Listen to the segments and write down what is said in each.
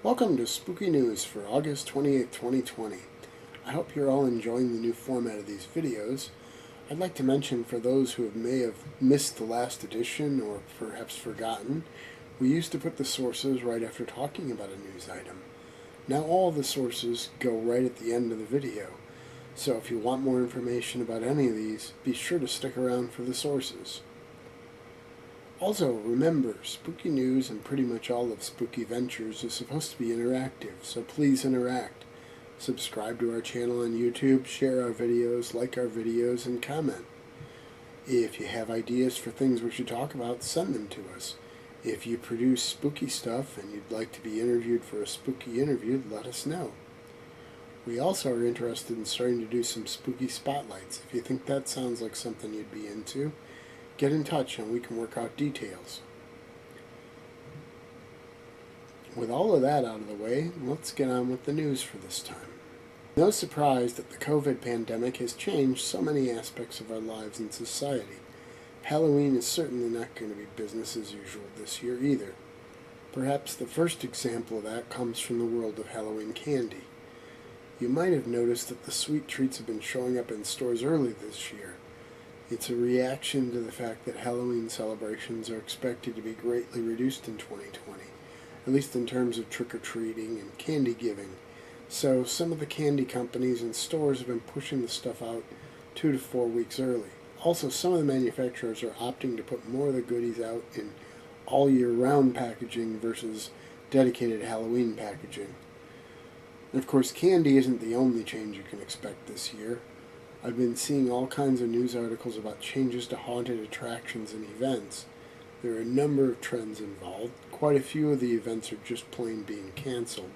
Welcome to Spooky News for August 28th, 2020. I hope you're all enjoying the new format of these videos. I'd like to mention, for those who may have missed the last edition or perhaps forgotten, we used to put the sources right after talking about a news item. Now all the sources go right at the end of the video, so if you want more information about any of these, be sure to stick around for the sources. Also, remember, Spooky News and pretty much all of Spooky Ventures is supposed to be interactive, so please interact. Subscribe to our channel on YouTube, share our videos, like our videos, and comment. If you have ideas for things we should talk about, send them to us. If you produce spooky stuff and you'd like to be interviewed for a spooky interview, let us know. We also are interested in starting to do some spooky spotlights. If you think that sounds like something you'd be into, get in touch and we can work out details. With all of that out of the way, let's get on with the news for this time. No surprise that the COVID pandemic has changed so many aspects of our lives and society. Halloween is certainly not going to be business as usual this year either. Perhaps the first example of that comes from the world of Halloween candy. You might have noticed that the sweet treats have been showing up in stores early this year. It's a reaction to the fact that Halloween celebrations are expected to be greatly reduced in 2020, at least in terms of trick-or-treating and candy giving. So some of the candy companies and stores have been pushing the stuff out 2 to 4 weeks early. Also, some of the manufacturers are opting to put more of the goodies out in all year round packaging versus dedicated Halloween packaging. And of course, candy isn't the only change you can expect this year. I've been seeing all kinds of news articles about changes to haunted attractions and events. There are a number of trends involved. Quite a few of the events are just plain being canceled.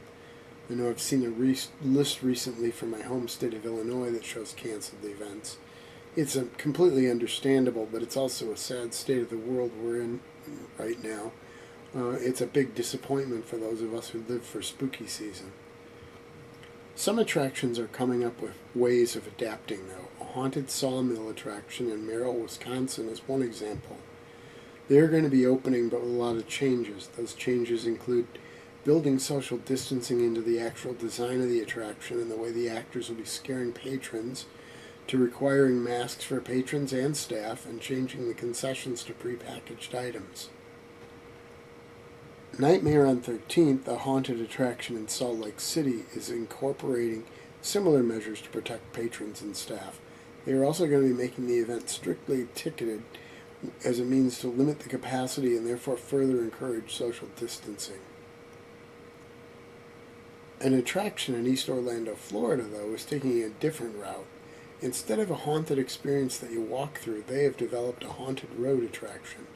I know I've seen a list recently from my home state of Illinois that shows canceled events. It's completely understandable, but it's also a sad state of the world we're in right now. It's a big disappointment for those of us who live for spooky season. Some attractions are coming up with ways of adapting, though. A haunted Sawmill attraction in Merrill, Wisconsin is one example. They're going to be opening, but with a lot of changes. Those changes include building social distancing into the actual design of the attraction and the way the actors will be scaring patrons, to requiring masks for patrons and staff, and changing the concessions to prepackaged items. Nightmare on 13th, a haunted attraction in Salt Lake City, is incorporating similar measures to protect patrons and staff. They are also going to be making the event strictly ticketed as a means to limit the capacity and therefore further encourage social distancing. An attraction in East Orlando, Florida, though, is taking a different route. Instead of a haunted experience that you walk through, they have developed a haunted road attraction.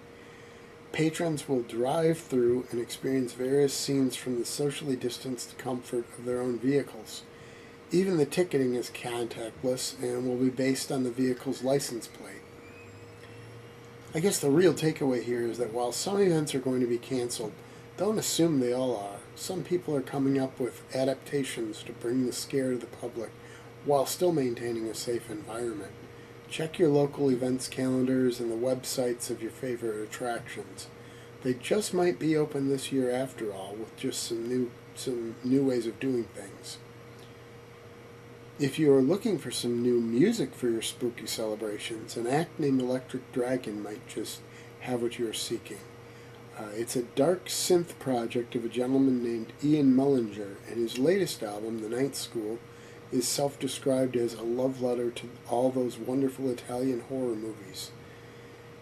Patrons will drive through and experience various scenes from the socially distanced comfort of their own vehicles. Even the ticketing is contactless and will be based on the vehicle's license plate. I guess the real takeaway here is that while some events are going to be canceled, don't assume they all are. Some people are coming up with adaptations to bring the scare to the public while still maintaining a safe environment. Check your local events calendars and the websites of your favorite attractions. They just might be open this year after all, with just some new ways of doing things. If you are looking for some new music for your spooky celebrations, an act named Electric Dragon might just have what you are seeking. It's a dark synth project of a gentleman named Ian Mullinger, and his latest album, The Night School, is self-described as a love letter to all those wonderful Italian horror movies.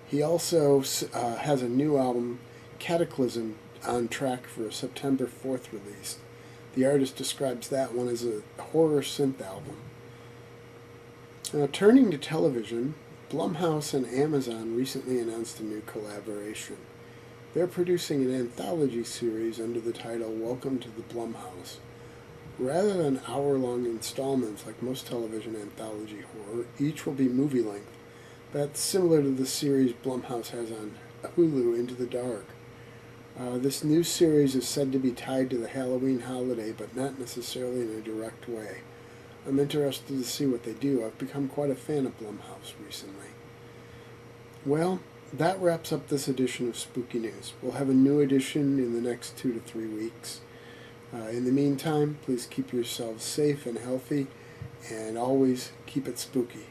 He also has a new album, Cataclysm, on track for a September 4th release. The artist describes that one as a horror synth album. Now, turning to television, Blumhouse and Amazon recently announced a new collaboration. They're producing an anthology series under the title Welcome to the Blumhouse. Rather than hour-long installments like most television anthology horror, each will be movie-length. That's similar to the series Blumhouse has on Hulu, Into the Dark. This new series is said to be tied to the Halloween holiday, but not necessarily in a direct way. I'm interested to see what they do. I've become quite a fan of Blumhouse recently. Well, that wraps up this edition of Spooky News. We'll have a new edition in the next 2 to 3 weeks. In the meantime, please keep yourselves safe and healthy, and always keep it spooky.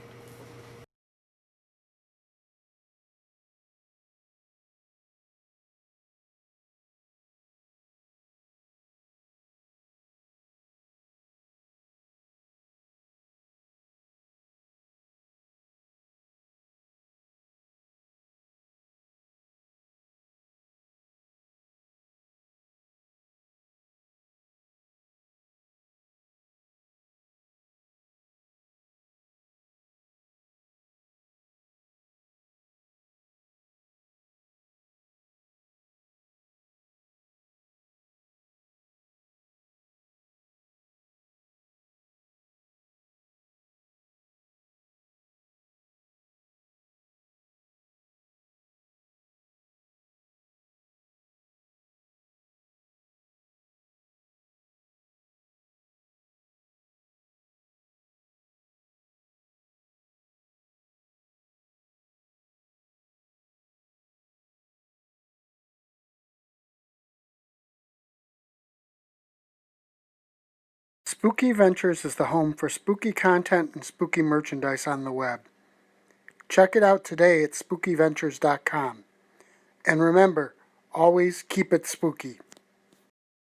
Spooky Ventures is the home for spooky content and spooky merchandise on the web. Check it out today at spookyventures.com. And remember, always keep it spooky.